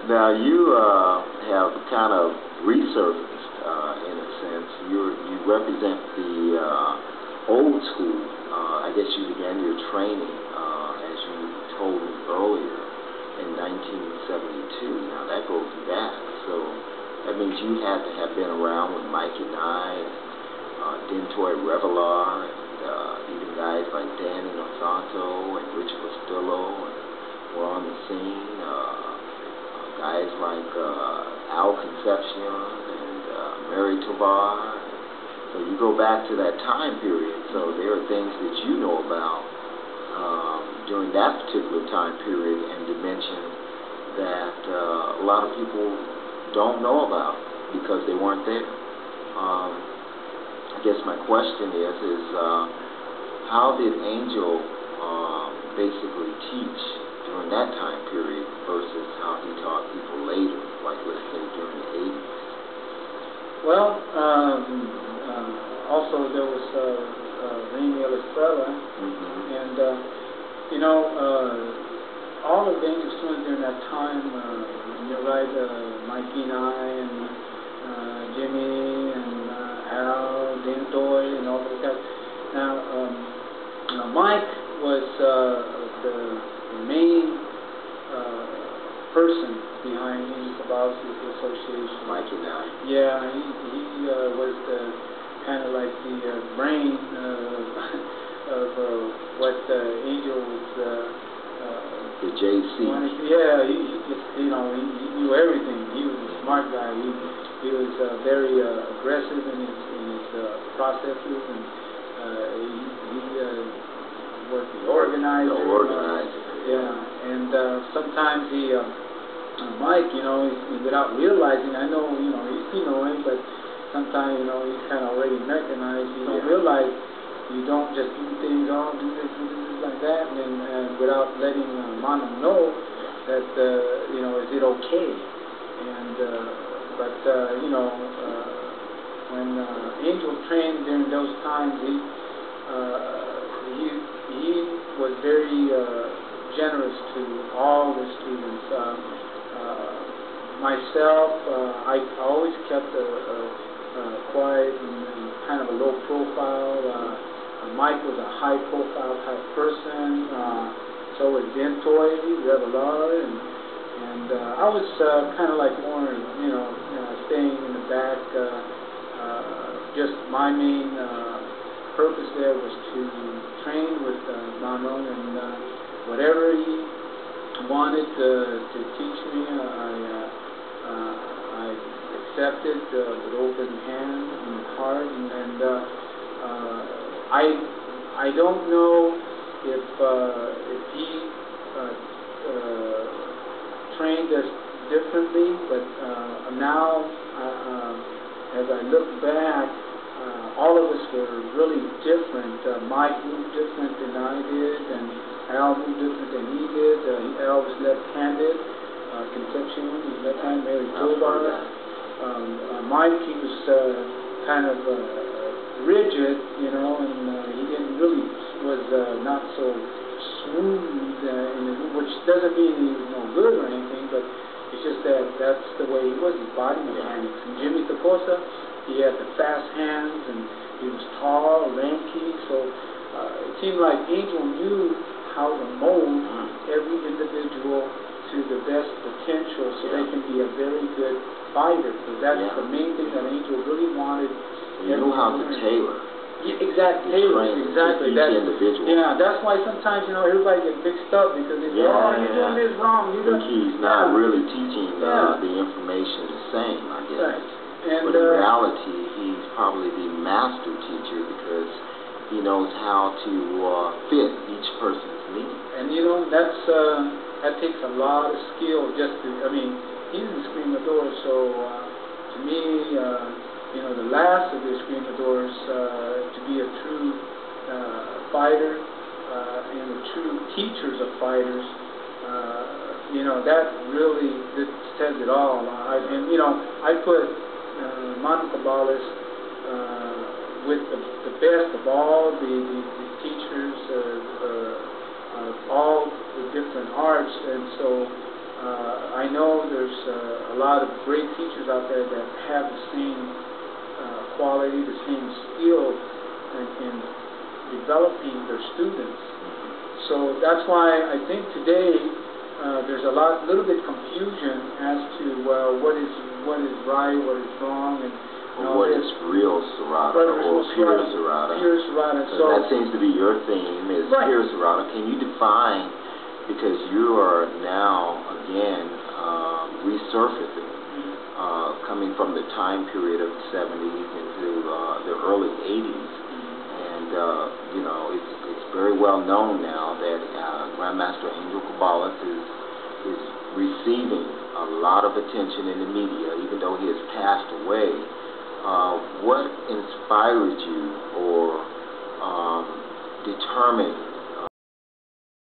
Now you have kind of resurfaced in a sense. You represent the old school. I guess you began your training, as you told me earlier, in 1972. Now that goes back, so that means you had to have been around with Mike Inay, Dentoy Revelar, and even guys like Danny Nosanto and Richard Castillo were on the scene. Guys like Al Concepcion and Mary Tovar. So you go back to that time period. So there are things that you know about during that particular time period and dimension that a lot of people don't know about because they weren't there. I guess my question is how did Angel basically teach during that time period versus how he taught people later, like let's say during the 80s? Well, also there was Rainy Estrella, and you know, all of the Angel students during that time, you're right, Mike Inay and Jimmy and Al, Dentoy, and all those guys. Now, Mike was the main person behind Angel Cabales Association. Mike Inay. Yeah, he was kind of like the brain of what Angel was. The JC. Yeah, he just, you know, he knew everything. He was a smart guy. He was very aggressive in his processes, and he worked the organizer. Yeah, and sometimes he, Mike, you know, without realizing, I know, you know, you know him, but sometimes, you know, he's kind of already mechanized. You don't realize you don't just do things, oh, do this, like that, and then without letting Mano know that, you know, is it okay? And, you know, when Angel trained during those times, he was very generous to all the students. Myself, I always kept a quiet and kind of a low profile. Mike was a high-profile type person. So was Dentoy, Revelar, and I was kind of like more, you know, staying in the back. Just my main purpose there was to train with Mano, and whatever he wanted to teach me, I accepted with open hand and heart, and I don't know if he trained us differently, but now as I look back, all of us were really different. Mike moved different than I did, and Al moved different than he did. Al was left-handed. Concepcion was left-handed. Mary Tovar. Mike, he was kind of rigid, you know, and he didn't really was not so smooth, which doesn't mean he was no good or anything, but it's just that that's the way he was, his body mechanics. And Jimmy Taposa, he had the fast hands, and he was tall, lanky, so it seemed like Angel knew how to mold every individual to the best potential so they can be a very good fighter, because that's the main thing that Angel really wanted. You knew how to tailor. Yeah, exactly. Exactly. Each individual. Yeah, that's why sometimes, you know, everybody gets mixed up because they say, oh, you're doing this wrong. He's not really teaching the information the same, I guess. Right. And, but in reality, he's probably the master teacher because he knows how to fit each person's needs. And, you know, that takes a lot of skill just to, I mean, he's an Escrimador, so to me, you know, the last of the Escrimadors, to be a true fighter and a true teachers of fighters, you know, that really says it all. And, you know, I put Angel Cabales with the best of all the teachers of all the different arts, and so there's a lot of great teachers out there that have the same quality, the same skill in developing their students. So that's why I think today there's a little bit confusion as to what is right, what is wrong, and what is real Serrada or pure Serrada. Pure Serrada. So that seems to be your theme, is pure Serrada. Can you define, because you are now again resurfacing, coming from the time period of the 70s into the early 80s, and you know, it's very well known now that Grand Master Angel Cabales is receiving a lot of attention in the media, even though he has passed away. What inspired you or determined